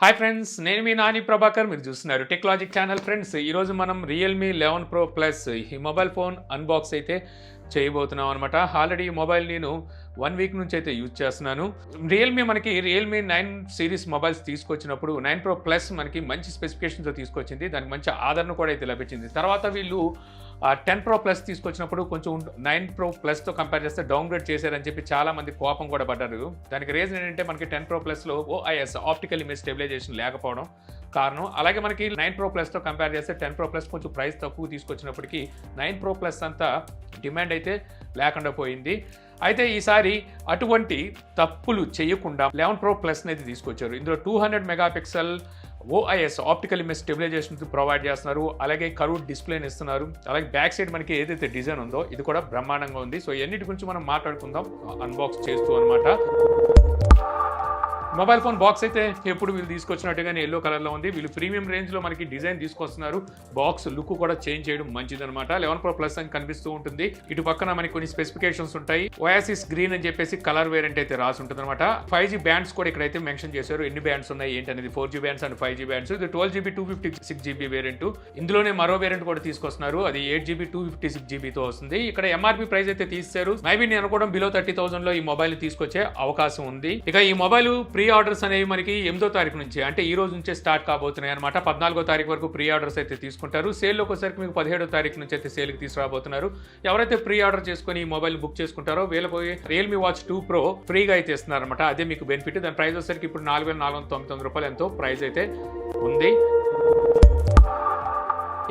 Hi friends, నేను మీ నాని ప్రభాకర్. మీరు చూస్తున్నారు టెక్నాలజిక్ ఛానల్. ఫ్రెండ్స్, ఈరోజు మనం రియల్మీ 11 Pro ప్లస్ ఈ మొబైల్ ఫోన్ అన్బాక్స్ అయితే చేయబోతున్నాం అనమాట. ఆల్రెడీ ఈ మొబైల్ నేను 1 వీక్ నుంచి అయితే యూజ్ చేస్తున్నాను. రియల్మీ 9 సిరీస్ మొబైల్స్ తీసుకొచ్చినప్పుడు 9 Pro ప్లస్ మనకి మంచి స్పెసిఫికేషన్తో తీసుకొచ్చింది. దానికి మంచి ఆదరణ కూడా అయితే లభించింది. తర్వాత వీళ్ళు 10 Pro ప్లస్ తీసుకొచ్చినప్పుడు కొంచెం 9 Pro ప్లస్తో కంపేర్ చేస్తే డౌన్గ్రేడ్ చేశారని చెప్పి చాలామంది కోపం కూడా పడ్డారు. దానికి రీజన్ ఏంటంటే మనకి 10 Pro ప్లస్లో OIS ఆప్టికల్ ఇమేజ్ స్టెబిలైజేషన్ లేకపోవడం కారణం. అలాగే మనకి 9 Pro ప్లస్తో కంపేర్ చేస్తే 10 Pro ప్లస్ కొంచెం ప్రైస్ తక్కువ తీసుకొచ్చినప్పటికీ 9 Pro ప్లస్ అంతా డిమాండ్ అయితే లేకుండా పోయింది. అయితే ఈసారి అటువంటి తప్పులు చేయకుండా 11 Pro ప్లస్ అనేది తీసుకొచ్చారు. ఇందులో 200 megapixel OIS optical image stabilisation provide చేస్తున్నారు. అలాగే కర్వ్డ్ డిస్ప్లేని ఇస్తున్నారు. అలాగే బ్యాక్ సైడ్ మనకి ఏదైతే డిజైన్ ఉందో ఇది కూడా బ్రహ్మాండంగా ఉంది. సో ఎన్నిటి గురించి మనం మాట్లాడుకుందాం అన్బాక్స్ చేస్తూ అనమాట. మొబైల్ ఫోన్ బాక్స్ అయితే ఎప్పుడు వీళ్ళు తీసుకొచ్చినట్టుగానే ఎల్లో కలర్లో ఉంది. వీళ్ళు ప్రీమియం రేంజ్లో మనకి డిజైన్ తీసుకొస్తున్నారు. బాక్స్ లుక్ కూడా చేంజ్ చేయడం మంచిదనమాట. 11 Pro ప్లస్ అని కనిపిస్తూ ఉంటుంది. ఇటు పక్కన మనకి కొన్ని స్పెసిఫికేషన్స్ ఉంటాయి. ఓయాసిస్ గ్రీన్ అని చెప్పేసి కలర్ వేరియంట్ అయితే రాసి ఉంటుంది అనమాట. 5G బ్యాండ్స్ కూడా ఇక్కడైతే మెన్షన్ చేశారు. ఎన్ని బ్యాండ్స్ ఉన్నాయి ఏంటి అనేది 4G bands and 5G bands. ఇది 12GB 256GB వేరియంట్. ఇందులోనే మరో వేరియంట్ కూడా తీసుకొస్తున్నారు. అది 8GB 256GBతో వస్తుంది. ఇక్కడ MRP ప్రైస్ అయితే తీశారు. మేబీ నేను అనుకోవడం బిలో 30,000లో ఈ మొబైల్ తీసుకొచ్చే అవకాశం ఉంది. ఇక ఈ మొబైల్ ప్రీ ఆర్డర్స్ అనేవి మనకి 8వ తారీఖు నుంచి, అంటే ఈ రోజు నుంచే స్టార్ట్ కాబోతున్నాయి అనమాట. 14వ తారీఖు వరకు ప్రీ ఆర్డర్స్ అయితే తీసుకుంటారు. సేల్లోకి వచ్చేసరికి మీకు 17వ తారీఖు నుంచి అయితే సేల్కి తీసుకురాబోతున్నారు. ఎవరైతే ప్రీ ఆర్డర్ చేసుకుని ఈ మొబైల్ బుక్ చేసుకుంటారో వీళ్ళకి రియల్మీ వాచ్ 2 Pro ఫ్రీగా అయితే ఇస్తున్నారు అనమాట. అదే మీకు బెనిఫిట్. దాని ప్రైస్ వచ్చేసరికి ఇప్పుడు 4,499 రూపాయలు ఎంతో ప్రైస్ అయితే ఉంది.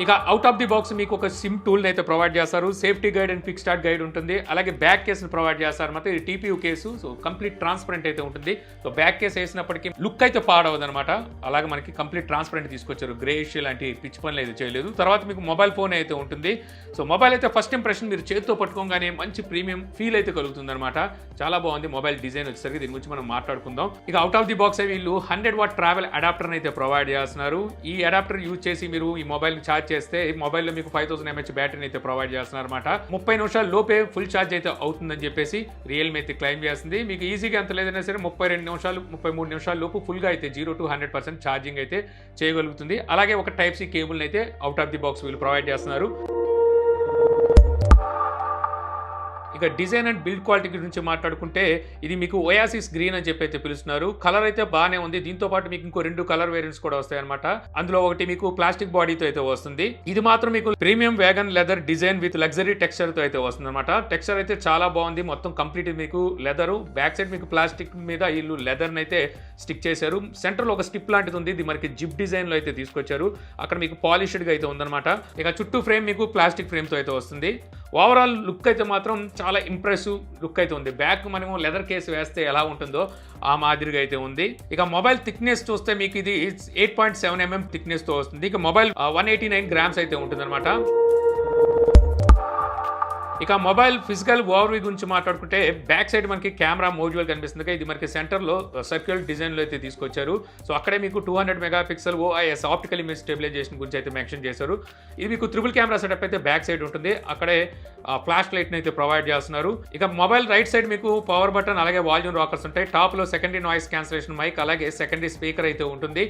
ఇక అవుట్ ఆఫ్ ది బాక్స్ మీకు ఒక సిమ్ టూల్ అయితే ప్రొవైడ్ చేస్తారు. Safety guide and quick start guide ఉంటుంది. అలాగే బ్యాక్ కేసును ప్రొవైడ్ చేస్తారు అనమాట. ఇది TPU case. So complete transparent అయితే ఉంటుంది. సో బ్యాక్ కేసు వేసినప్పటికీ లుక్ అయితే పాడవదు అనమాట. అలాగే మనకి కంప్లీట్ ట్రాన్స్పరెంట్ తీసుకొచ్చారు. గ్రేష్ లాంటి పిచ్ పనులు అయితే చేయలేదు. తర్వాత మీకు మొబైల్ ఫోన్ అయితే ఉంటుంది. సో మొబైల్ అయితే ఫస్ట్ ఇంప్రెషన్ మీరు చేతితో పట్టుకోగానే మంచి ప్రీమియం ఫీల్ అయితే కలుగుతుంది అనమాట. చాలా బాగుంది మొబైల్ డిజైన్ వచ్చేసరికి. దీని గురించి మనం మాట్లాడుకుందాం. ఇక అవుట్ ఆఫ్ ది బాక్స్ వీళ్ళు 100W ట్రావెల్ అడాప్టర్ అయితే ప్రొవైడ్ చేస్తున్నారు. ఈ అడాప్టర్ యూజ్ చేసి మీరు ఈ మొబైల్ ఛార్జ్ చేస్తే మొబైల్లో మీకు 5000 mAh బ్యాటరీని అయితే ప్రొవైడ్ చేస్తున్నారు అనమాట. 30 నిమిషాల లోపే ఫుల్ ఛార్జ్ అయితే అవుతుందని చెప్పేసి రియల్మీ అయితే క్లెయిమ్ చేస్తుంది. మీకు ఈజీగా అంత లేదన్నా సరే 32 నిమిషాలు 33 నిమిషాల లోపు ఫుల్గా అయితే 0 to 100% ఛార్జింగ్ అయితే చేయగలుగుతుంది. అలాగే ఒక Type-C కేబుల్ని అయితే అవుట్ ఆఫ్ ది బాక్స్ వీళ్ళు ప్రొవైడ్ చేస్తున్నారు. ఇక డిజైన్ అండ్ బిల్డ్ క్వాలిటీ గురించి మాట్లాడుకుంటే ఇది మీకు ఓయాసిస్ గ్రీన్ అని చెప్పి అయితే పిలుస్తున్నారు. కలర్ అయితే బాగానే ఉంది. దీంతో పాటు మీకు ఇంకో 2 కలర్ వేరియంట్స్ కూడా వస్తాయి అనమాట. అందులో ఒకటి మీకు ప్లాస్టిక్ బాడీతో అయితే వస్తుంది. ఇది మాత్రం మీకు premium wagon leather design with luxury texture తో అయితే వస్తుంది అనమాట. టెక్స్చర్ అయితే చాలా బాగుంది. మొత్తం కంప్లీట్ మీకు లెదర్. బ్యాక్ సైడ్ మీకు ప్లాస్టిక్ మీద వీళ్ళు లెదర్ అయితే స్టిక్ చేశారు. సెంటర్ లో ఒక స్టిప్ లాంటిది ఉంది. ఇది మనకి జిప్ డిజైన్ లో అయితే తీసుకొచ్చారు. అక్కడ మీకు పాలిష్డ్ గా అయితే ఉందన్నమాట. ఇక చుట్టూ ఫ్రేమ్ మీకు ప్లాస్టిక్ ఫ్రేమ్ తో అయితే వస్తుంది. ఓవరాల్ లుక్ అయితే మాత్రం చాలా ఇంప్రెసివ్ లుక్ అయితే ఉంది. బ్యాక్ మనము లెదర్ కేసు వేస్తే ఎలా ఉంటుందో ఆ మాదిరిగా అయితే ఉంది. ఇక మొబైల్ థిక్నెస్ చూస్తే మీకు ఇది 8.7 mm థిక్నెస్ తో వస్తుంది. ఇక మొబైల్ 189 grams అయితే ఉంటుంది అనమాట. ఇక మొబైల్ ఫిజికల్ ఓవర్వ్యూ గురించి మాట్లాడుకుంటే బ్యాక్ సైడ్ మనకి కెమెరా మోడ్యూల్ కనిపిస్తుంది. ఇది మనకి సెంటర్లో సర్క్యులర్ డిజైన్లో అయితే తీసుకొచ్చారు. సో అక్కడే మీకు 200 megapixel OIS optical image stabilisation గురించి అయితే మెన్షన్ చేశారు. ఇది మీకు ట్రిపుల్ కెమెరా సెటప్ అయితే బ్యాక్ సైడ్ ఉంటుంది. అక్కడే ఫ్లాష్ లైట్ని అయితే ప్రొవైడ్ చేస్తున్నారు. ఇక మొబైల్ రైట్ సైడ్ మీకు పవర్ బటన్ అలాగే వాల్యూమ్ రాకర్స్ ఉంటాయి. టాప్లో సెకండరీ నాయిస్ క్యాన్సిలేషన్ మైక్ అలాగే సెకండరీ స్పీకర్ అయితే ఉంటుంది.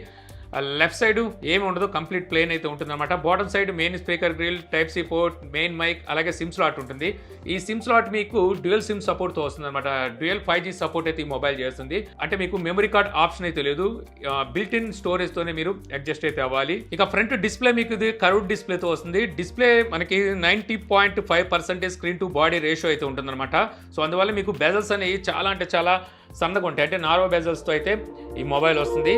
లెఫ్ట్ సైడ్ ఏమి ఉండదు, కంప్లీట్ ప్లేన్ అయితే ఉంటుంది అనమాట. Bottom side main speaker grille, Type-C port, main mic అలాగే సిమ్ స్లాట్ ఉంటుంది. ఈ సిమ్ స్లాట్ మీకు డ్యూయల్ సిమ్ సపోర్ట్తో వస్తుంది అనమాట. డ్యూయల్ 5G సపోర్ట్ అయితే ఈ మొబైల్ చేస్తుంది. అంటే మీకు మెమరీ కార్డ్ ఆప్షన్ అయితే లేదు. బిల్ట్ ఇన్ స్టోరేజ్ తోనే మీరు అడ్జస్ట్ అయితే అవ్వాలి. ఇక ఫ్రంట్ డిస్ప్లే మీకు ఇది కర్వ్డ్ డిస్ప్లేతో వస్తుంది. డిస్ప్లే మనకి 90.5% స్క్రీన్ టు బాడీ రేషియో అయితే ఉంటుంది అనమాట. సో అందువల్ల మీకు బెజల్స్ అనేవి చాలా అంటే చాలా సన్నగా ఉంటాయి. అంటే నారో బెజల్స్తో అయితే ఈ మొబైల్ వస్తుంది.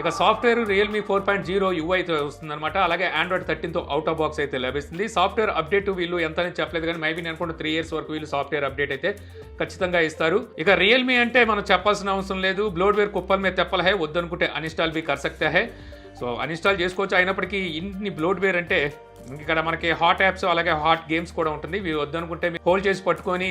ఇక సాఫ్ట్వేర్ రియల్మీ 4.0 UI అయితే వస్తుందన్నమాట. అలాగే Android 13తో అవుట్ ఆఫ్ బాక్స్ అయితే లభిస్తుంది. సాఫ్ట్వేర్ అప్డేట్ వీళ్ళు ఎంత అని చెప్పలేదు కానీ మేబీ నేను అనుకుంటే 3 years వరకు వీళ్ళు సాఫ్ట్వేర్ అప్డేట్ అయితే ఖచ్చితంగా ఇస్తారు. ఇక రియల్మీ అంటే మనం చెప్పాల్సిన అవసరం లేదు. బ్లోడ్వేర్ కుప్పల మీద తెప్పల హై, వద్దనుకుంటే అన్ఇన్స్టాల్ బి కర్ సక్తే హై. సో అన్ఇన్స్టాల్ చేసుకోవచ్చు. అయినప్పటికీ ఇన్ని బ్లోడ్వేర్ అంటే ఇక్కడ మనకి హాట్ యాప్స్ అలాగే హాట్ గేమ్స్ కూడా ఉంటుంది. ఇవి వద్దనుకుంటే హోల్డ్ చేసి పట్టుకొని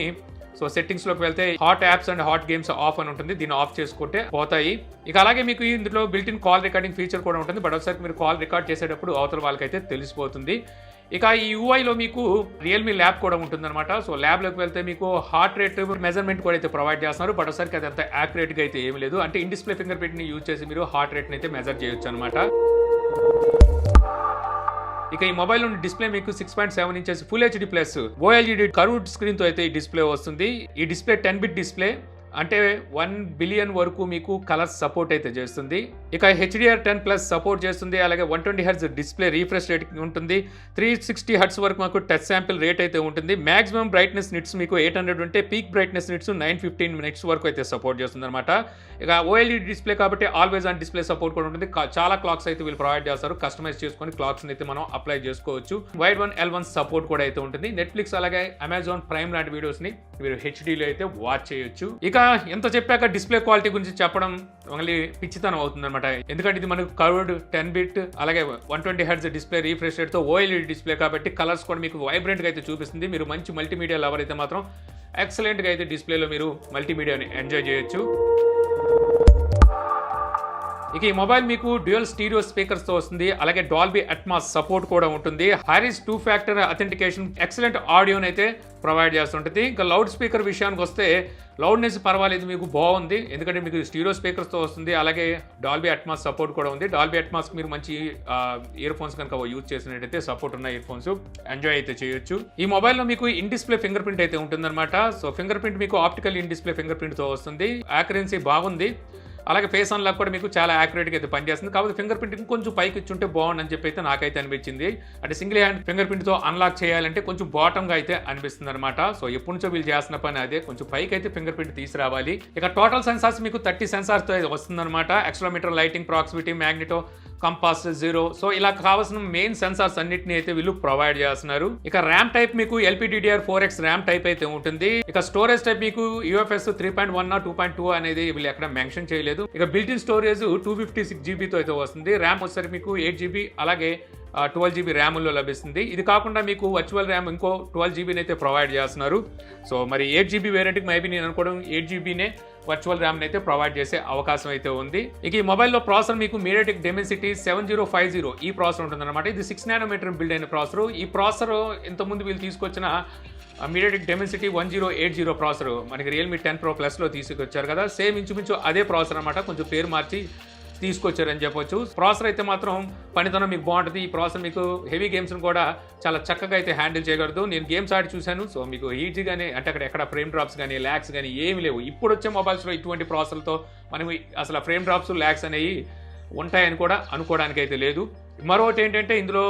సో సెట్టింగ్స్లోకి వెళ్తే hot apps and hot games of అని ఉంటుంది. దీన్ని ఆఫ్ చేసుకుంటే పోతాయి. ఇక అలాగే మీకు ఇందులో built in call recording feature కూడా ఉంటుంది. బట్ ఒకసారి మీరు కాల్ రికార్డ్ చేసేటప్పుడు అవతల వాళ్ళకైతే తెలిసిపోతుంది. ఇక ఈ యూఐలో మీకు రియల్మీ ల్యాబ్ కూడా ఉంటుందన్నమాట. సో ల్యాబ్లోకి వెళ్తే మీకు హార్ట్ రేట్ మెజర్మెంట్ కూడా అయితే ప్రొవైడ్ చేస్తున్నారు. బట్ ఒకసారికి అది అంత యాక్యురేట్గా అయితే ఏమి లేదు. అంటే ఇన్ డిస్ప్లే ఫింగర్ ప్రింట్ని యూజ్ చేసి మీరు హార్ట్ రేట్ని అయితే మెజర్ చేయొచ్చు అనమాట. ఇక ఈ మొబైల్ నుండి డిస్ప్లే మీకు 6.7 inches full HD plus OLED curved screen తో అయితే ఈ డిస్ప్లే వస్తుంది. ఈ డిస్ప్లే 10-bit డిస్ప్లే, అంటే 1 బిలియన్ వరకు మీకు కలర్స్ సపోర్ట్ అయితే చేస్తుంది. ఇక HDR10+ సపోర్ట్ చేస్తుంది. అలాగే 120 Hz డిస్ప్లే రీఫ్రెష్ రేట్ ఉంటుంది. 360 Hz వరకు మాకు టచ్ శాంపిల్ రేట్ అయితే ఉంటుంది. మాక్సిమం బ్రైట్నెస్ నిట్స్ మీకు 800 ఉంటే పీక్ బ్రైట్నెస్ నిట్స్ 915 నిట్స్ వరకు అయితే సపోర్ట్ చేస్తుంది అనమాట. ఇక OLED డిస్ప్లే కాబట్టి ఆల్వేస్ ఆన్ డిస్ప్లే సపోర్ట్ కూడా ఉంటుంది. చాలా క్లాక్స్ అయితే వీళ్ళు ప్రొవైడ్ చేస్తారు. కస్టమైజ్ చేసుకొని క్లాక్స్ అయితే మనం అప్లై చేసుకోవచ్చు. వైడ్ 1L1 సపోర్ట్ కూడా అయితే ఉంటుంది. నెట్ఫ్లిక్స్ అలాగే అమెజాన్ ప్రైమ్ లాంటి వీడియోస్ ని మీరు హెచ్డీలో అయితే వాచ్ చేయొచ్చు. ఇక ఎంత చెప్పాక డిస్ప్లే క్వాలిటీ గురించి చెప్పడం మళ్ళీ పిచ్చితనం అవుతుంది అనమాట. ఎందుకంటే ఇది మనకు కర్వ్డ్ 10-bit అలాగే 120 Hz డిస్ప్లే రీఫ్రెష్ రేట్ తో OLED డిస్ప్లే కాబట్టి కలర్స్ కూడా మీకు వైబ్రెంట్ గా అయితే చూపిస్తుంది. మీరు మంచి మల్టీమీడియా లవర్ అయితే మాత్రం ఎక్సలెంట్ గా అయితే డిస్ప్లేలో మీరు మల్టీమీడియాని ఎంజాయ్ చేయొచ్చు. ఇక ఈ మొబైల్ మీకు డ్యూయల్ స్టీరియో స్పీకర్స్ తో వస్తుంది. అలాగే డాల్బీ అట్మాస్ సపోర్ట్ కూడా ఉంటుంది. హారిస్ 2-factor అథెంటికేషన్ ఎక్సలెంట్ ఆడియోని అయితే ప్రొవైడ్ చేస్తుంటుంది. ఇంకా లౌడ్ స్పీకర్ విషయానికి వస్తే లౌడ్నెస్ పర్వాలేదు, మీకు బాగుంది. ఎందుకంటే మీకు స్టీరియో స్పీకర్స్ తో వస్తుంది. అలాగే డాల్బీ అట్మాస్ సపోర్ట్ కూడా ఉంది. డాల్బీ అట్మాస్ మీరు మంచి ఇయర్ ఫోన్స్ కనుక యూజ్ చేసినట్టయితే సపోర్ట్ ఉన్న ఇయర్ ఫోన్స్ ఎంజాయ్ అయితే చేయొచ్చు. ఈ మొబైల్లో మీకు ఇన్ డిస్ప్లే ఫింగర్ ప్రింట్ అయితే ఉంటుందన్నమాట. సో ఫింగర్ ప్రింట్ మీకు optical in display finger print తో వస్తుంది. యాక్యురెన్సీ బాగుంది. అలాగే ఫేస్ అన్లాక్ కూడా మీకు చాలా యాక్యురేట్గా అయితే పనిచేస్తుంది. కాబట్టి ఫింగర్ ప్రింట్ ఇంకొంచెం పైకి ఇచ్చుంటే బాగుందని చెప్పి అయితే నాకైతే అనిపించింది. అంటే సింగిల్ హ్యాండ్ ఫింగర్ ప్రింట్తో అన్లాక్ చేయాలంటే కొంచెం బాటంగా అయితే అనిపిస్తుంది అనమాట. సో ఎప్పటి నుంచో వీళ్ళు చేస్తున్న పని అదే, కొంచెం పైకి అయితే ఫింగర్ ప్రింట్ తీసుకురావాలి. ఇక టోటల్ సెన్సార్స్ మీకు 30 సెన్సార్స్తో వస్తుందన్నమాట. Accelerometer, lighting, proximity, magneto, compass, zero. So ఇలా కావాల్సిన మెయిన్ సెన్సార్స్ అన్నిటిని అయితే వీళ్ళు ప్రొవైడ్ చేస్తున్నారు. ఇక ర్యామ్ టైప్ మీకు LPDDR4X ర్యామ్ టైప్ అయితే ఉంటుంది. ఇక స్టోరేజ్ టైప్ మీకు UFS 3.1 2.2 అనేది వీళ్ళు ఎక్కడ మెన్షన్ చేయలేదు. ఇక బిల్ట్ ఇన్ స్టోరేజ్ 256 GB తో అయితే వస్తుంది. ర్యామ్ వచ్చేసరికి మీకు 8 GB అలాగే 12 GB ర్యామ్లో లభిస్తుంది. ఇది కాకుండా మీకు వర్చువల్ ర్యామ్ ఇంకో 12 GB అయితే ప్రొవైడ్ చేస్తున్నారు. సో మరి 8 GB వేరియంట్కి మేబీ నేను అనుకోవడం 8 GBనే వర్చువల్ ర్యామ్ అయితే ప్రొవైడ్ చేసే అవకాశం అయితే ఉంది. ఇక ఈ మొబైల్లో ప్రాసెసర్ మీకు మీడియాటెక్ డెమెన్సిటీ 7050 ఈ ప్రాసెసర్ ఉంటుందన్నమాట. ఇది 6 nm బిల్డ్ అయిన ప్రాసెసర్. ఈ ప్రాసెసర్ ఇంతకుముందు వీళ్ళు తీసుకొచ్చిన మీడియాటెక్ డెమెన్సిటీ 1080 ప్రాసెసర్ మనకి రియల్మీ 10 Pro Plusలో తీసుకొచ్చారు కదా, సేమ్ ఇంచుమించు అదే ప్రాసెసర్ అనమాట. కొంచెం పేరు మార్చి తీసుకొచ్చారని చెప్పొచ్చు. ప్రాసెసర్ అయితే మాత్రం పనితనం మీకు బాగుంటుంది. ఈ ప్రాసెసర్ మీకు హెవీ గేమ్స్ని కూడా చాలా చక్కగా అయితే హ్యాండిల్ చేయగలదు. నేను గేమ్స్ ఆడి చూశాను. సో మీకు ఈజీగానే, అంటే అక్కడ ఎక్కడ ఫ్రేమ్ డ్రాప్స్ కానీ ల్యాగ్స్ కానీ ఏమి లేవు. ఇప్పుడు వచ్చే మొబైల్స్లో ఇటువంటి ప్రాసెసర్లతో మనం అసలు ఫ్రేమ్ డ్రాప్స్ ల్యాగ్స్ అనేవి ఉంటాయని కూడా అనుకోవడానికి అయితే లేదు. మరొకటి ఏంటంటే ఇందులో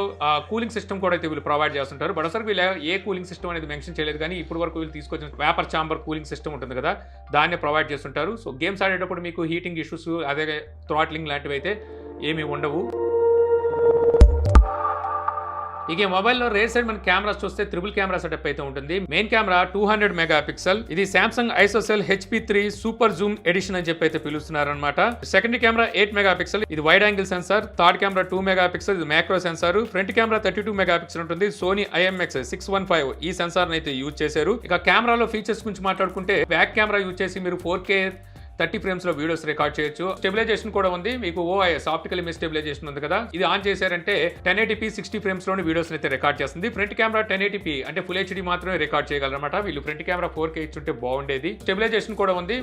కూలింగ్ సిస్టమ్ కూడా అయితే వీళ్ళు ప్రొవైడ్ చేస్తుంటారు. బట్ ఒకసారి వీళ్ళు ఏ కూలింగ్ సిస్టమ్ అనేది మెన్షన్ చేయలేదు, కానీ ఇప్పుడు వరకు వీళ్ళు తీసుకొచ్చిన వేపర్ ఛాంబర్ కూలింగ్ సిస్టమ్ ఉంటుంది కదా, దాన్ని ప్రొవైడ్ చేస్తుంటారు. సో గేమ్స్ ఆడేటప్పుడు మీకు హీటింగ్ ఇష్యూస్ అదే థ్రాట్లింగ్ లాంటివి అయితే ఏమీ ఉండవు. ఇక మొబైల్లో రేర్ సైడ్ మన కెమెరాస్ చూస్తే ట్రిపుల్ కెమెరా సెటప్ అయితే ఉంటుంది. Main camera 200 megapixel. ఇది Samsung ISOCELL HP3 super zoom edition అని చెప్పి అయితే పిలుస్తున్నారు అనమాట. సెకండరీ కెమెరా 8 మెగాపిక్సెల్, ఇది wide angle sensor. Third camera 2 megapixel, ఇది macro sensor. Front camera 32 megapixel ఉంటుంది. సోనీ IMX615 ఈ సెన్సార్ అయితే యూజ్ చేశారు. ఇక కెమెరాలో ఫీచర్స్ గురించి మాట్లాడుకుంటే బ్యాక్ కెమెరా యూజ్ చేసి మీరు 4K 30 frames లో వీడియోస్ రికార్డ్ చేయొచ్చు. స్టెబిలైజేషన్ కూడా ఉంది. మీకు OIS ఆప్టికల్ ఇమేజ్ స్టెబిలైజేషన్ ఉంది కదా, ఇది ఆన్ చేశారంటే 1080p 60 frames లోని వీడియోస్ అయితే రికార్డ్ చేస్తుంది. ఫ్రంట్ కెమెరా 1080p అంటే ఫుల్ HD మాత్రమే రికార్డ్ చేయగలరన్నమాట. వీళ్ళు ఫ్రంట్ కెమెరా 4K ఇచ్చుంటే బాగుండేది. స్టెబిలైజేషన్ కూడా ఉంది.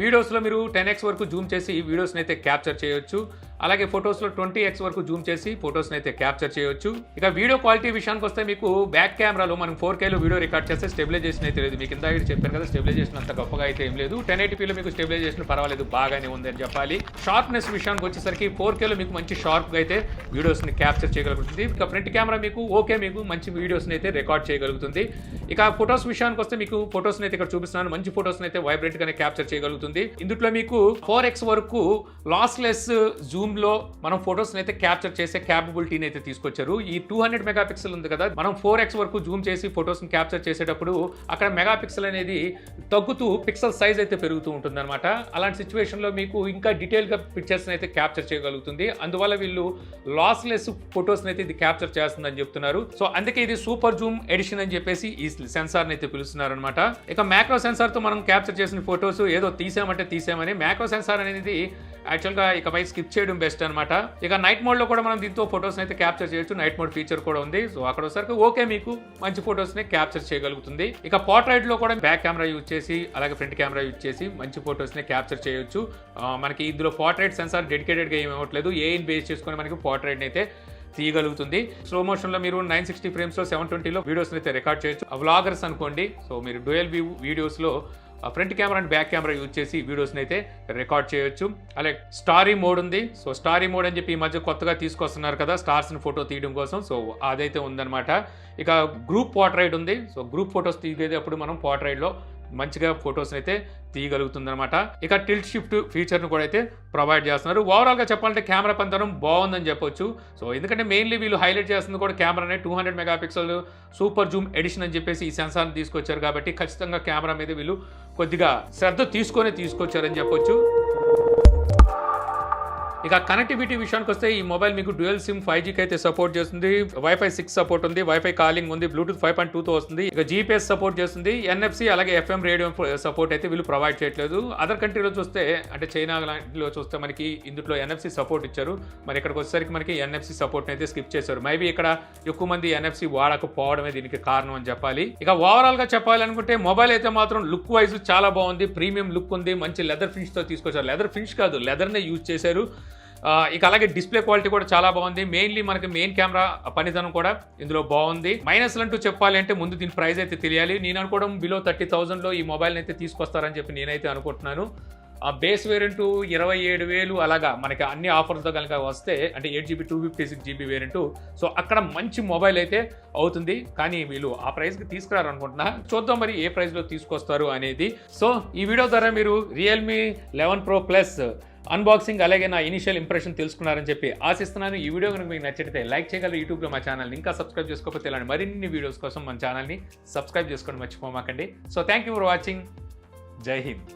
వీడియోస్లో మీరు 10x వరకు జూమ్ చేసి వీడియోస్ని అయితే క్యాప్చర్ చేయొచ్చు. అలాగే ఫొటోస్లో 20x వరకు జూమ్ చేసి ఫొటోస్ని అయితే క్యాప్చర్ చేయొచ్చు. ఇక వీడియో క్వాలిటీ విషయానికి వస్తే మీకు బ్యాక్ కెమెరాలో మనం 4Kలో వీడియో రికార్డ్ చేస్తే స్టెబిలైజేషన్ అయితే లేదు. మీకు ఇంత చెప్పాను కదా, స్టెబిలైజేషన్ అంత గొప్పగా అయితే ఏం లేదు. 1080pలో మీకు స్టెబిలైజేషన్ పర్వాలేదు, బాగానే ఉంది అని చెప్పాలి. షార్ప్నెస్ విషయానికి వచ్చేసరికి 4Kలో మీకు మంచి షార్ప్గా అయితే వీడియోస్ని క్యాప్చర్ చేయగలుగుతుంది. ఇక ఫ్రంట్ కెమెరా మీకు ఓకే, మీకు మంచి వీడియోస్ని అయితే రికార్డ్ చేయగలుగుతుంది. ఇక ఫొటోస్ విషయానికి వస్తే మీకు ఫొటోస్ని అయితే ఇక్కడ చూపిస్తున్నాను. మంచి ఫొటోస్ని అయితే వైబ్రెంట్గానే క్యాప్చర్ చేయగలుగుతుంది. ఇందులో మీకు 4x వరకు లాస్లెస్ జూమ్ లో మనం ఫొటోస్ అయితే క్యాప్చర్ చేసే క్యాపబిలిటీని అయితే తీసుకొచ్చారు. ఈ 200 మెగాపిక్సెల్ ఉంది కదా, మనం 4x వరకు జూమ్ చేసి ఫొటోస్ ని క్యాప్చర్ చేసేటప్పుడు అక్కడ మెగాపిక్సెల్ అనేది తగ్గుతూ పిక్సెల్ సైజ్ అయితే పెరుగుతూ ఉంటుంది అనమాట. అలాంటి సిచ్యువేషన్ లో మీకు ఇంకా డీటెయిల్ గా పిక్చర్స్ అయితే క్యాప్చర్ చేయగలుగుతుంది. అందువల్ల వీళ్ళు లాస్లెస్ ఫొటోస్ అయితే ఇది క్యాప్చర్ చేస్తుందని చెప్తున్నారు. సో అందుకే ఇది సూపర్ జూమ్ ఎడిషన్ అని చెప్పేసి ఈ సెన్సార్ అయితే పిలుస్తున్నారు అనమాట. ఇక మ్యాక్రో సెన్సార్ తో మనం క్యాప్చర్ చేసిన ఫొటోస్ ఏదో తీసామంటే తీసామని, మ్యాక్రో సెన్సార్ అనేది యాక్చువల్గా ఇకపై స్కిప్ చేయడం బెస్ట్ అనమాట. ఇక నైట్ మోడ్లో కూడా మనం దీంతో ఫొటోస్ అయితే క్యాప్చర్ చేయొచ్చు. నైట్ మోడ్ ఫీచర్ కూడా ఉంది. సో అక్కడ వచ్చేసరికి ఓకే మీకు మంచి ఫొటోస్ని క్యాప్చర్ చేయగలుగుతుంది. ఇక పోర్ట్రైట్లో కూడా బ్యాక్ కెమెరా యూజ్ చేసి అలాగే ఫ్రంట్ కెమెరా యూజ్ చేసి మంచి ఫొటోస్ని క్యాప్చర్ చేయొచ్చు. మనకి ఇందులో పోర్ట్రైట్ సెన్సార్ డెడికేటెడ్గా ఏమి ఇవ్వట్లేదు. ఏఐని బేస్ చేసుకొని మనకి పోర్ట్రైట్ని అయితే తీయగలుగుతుంది. స్లో మోషన్లో మీరు 960 ఫ్రేమ్స్లో 720లో వీడియోస్ని అయితే రికార్డ్ చేయొచ్చు. వ్లాగర్స్ అనుకోండి, సో మీరు డ్యూయల్ వ్యూ వీడియోస్లో front camera and back camera use చేసి వీడియోస్ని అయితే రికార్డ్ చేయొచ్చు. అలాగే స్టారీ మోడ్ ఉంది. సో స్టారీ మోడ్ అని చెప్పి ఈ మధ్య కొత్తగా తీసుకొస్తున్నారు కదా స్టార్స్ని ఫోటో తీయడం కోసం. సో అదైతే ఉందన్నమాట. ఇక గ్రూప్ పోర్ట్రైట్ ఉంది. సో గ్రూప్ ఫొటోస్ తీసేటప్పుడు మనం పోర్ట్రైట్లో మంచిగా ఫొటోస్ని అయితే తీయగలుగుతుంది అనమాట. ఇక టిల్ట్ షిఫ్ట్ ఫీచర్ను కూడా అయితే ప్రొవైడ్ చేస్తున్నారు. ఓవరాల్గా చెప్పాలంటే కెమెరా పనితనం బాగుందని చెప్పొచ్చు. సో ఎందుకంటే మెయిన్లీ వీళ్ళు హైలైట్ చేస్తుంది కూడా కెమెరానే 200 మెగాపిక్సెల్ సూపర్ జూమ్ ఎడిషన్ అని చెప్పేసి ఈ సెన్సార్ని తీసుకొచ్చారు కాబట్టి ఖచ్చితంగా కెమెరా మీద వీళ్ళు కొద్దిగా శ్రద్ధ తీసుకొచ్చారని చెప్పొచ్చు. ఇక కనెక్టివిటీ విషయానికి వస్తే ఈ మొబైల్ మీకు డ్యూయల్ సిమ్ 5Gకి అయితే సపోర్ట్ చేస్తుంది. వైఫై 6 సపోర్ట్ ఉంది. వైఫై కాలింగ్ ఉంది. బ్లూటూత్ 5.2తో వస్తుంది. ఇక GPS సపోర్ట్ చేస్తుంది. NFC అలాగే FM రేడియో సపోర్ట్ అయితే వీళ్ళు ప్రొవైడ్ చేయట్లేదు. అదర్ కంట్రీలో చూస్తే అంటే చైనాలో చూస్తే మనకి ఇందులో NFC సపోర్ట్ ఇచ్చారు. మరి ఇక్కడికి వచ్చేసరికి మనకి NFC సపోర్ట్ అయితే స్కిప్ చేశారు. మేబీ ఇక్కడ ఎక్కువ మంది NFC వాడకపోవడమే దీనికి కారణం అని చెప్పాలి. ఇక ఓవరాల్ గా చెప్పాలనుకుంటే మొబైల్ అయితే మాత్రం లుక్ వైజ్ చాలా బాగుంది. ప్రీమియం లుక్ ఉంది. మంచి లెదర్ ఫినిష్ తో తీసుకొచ్చారు. లెదర్ ఫినిష్ కాదు, లెదర్నే యూజ్ చేశారు. ఇక అలాగే డిస్ప్లే క్వాలిటీ కూడా చాలా బాగుంది. మెయిన్లీ మనకి మెయిన్ కెమెరా పనితనం కూడా ఇందులో బాగుంది. మైనస్లు అంటూ చెప్పాలి అంటే ముందు దీని ప్రైస్ అయితే తెలియాలి. నేను అనుకోవడం బిలో 30,000లో ఈ మొబైల్ని అయితే తీసుకొస్తారని చెప్పి నేనైతే అనుకుంటున్నాను. ఆ బేస్ వేరియంట్ 27,000 అలాగా మనకి అన్ని ఆఫర్లతో కనుక వస్తే అంటే 8GB 256GB వేరియంట్, సో అక్కడ మంచి మొబైల్ అయితే అవుతుంది. కానీ వీళ్ళు ఆ ప్రైస్కి తీసుకురారు అనుకుంటున్నా. చూద్దాం మరి ఏ ప్రైస్లో తీసుకొస్తారు అనేది. సో ఈ వీడియో ద్వారా మీరు రియల్మీ 11 Pro Plus అన్బాక్సింగ్ అలాగే నా ఇనిషియల్ ఇంప్రెషన్ తెలుసుకున్నారని చెప్పి ఆశిస్తున్నాను. ఈ వీడియో కనుక మీకు నచ్చితే లైక్ చేయగలరు. యూట్యూబ్లో మా ఛానల్ని ఇంకా సబ్స్క్రైబ్ చేసుకోకపోతే ఇలాంటి మరిన్ని వీడియోస్ కోసం మన ఛానల్ని సబ్స్క్రైబ్ చేసుకోవడం మర్చిపోమాకండి. So thank you for watching. Jai Hind.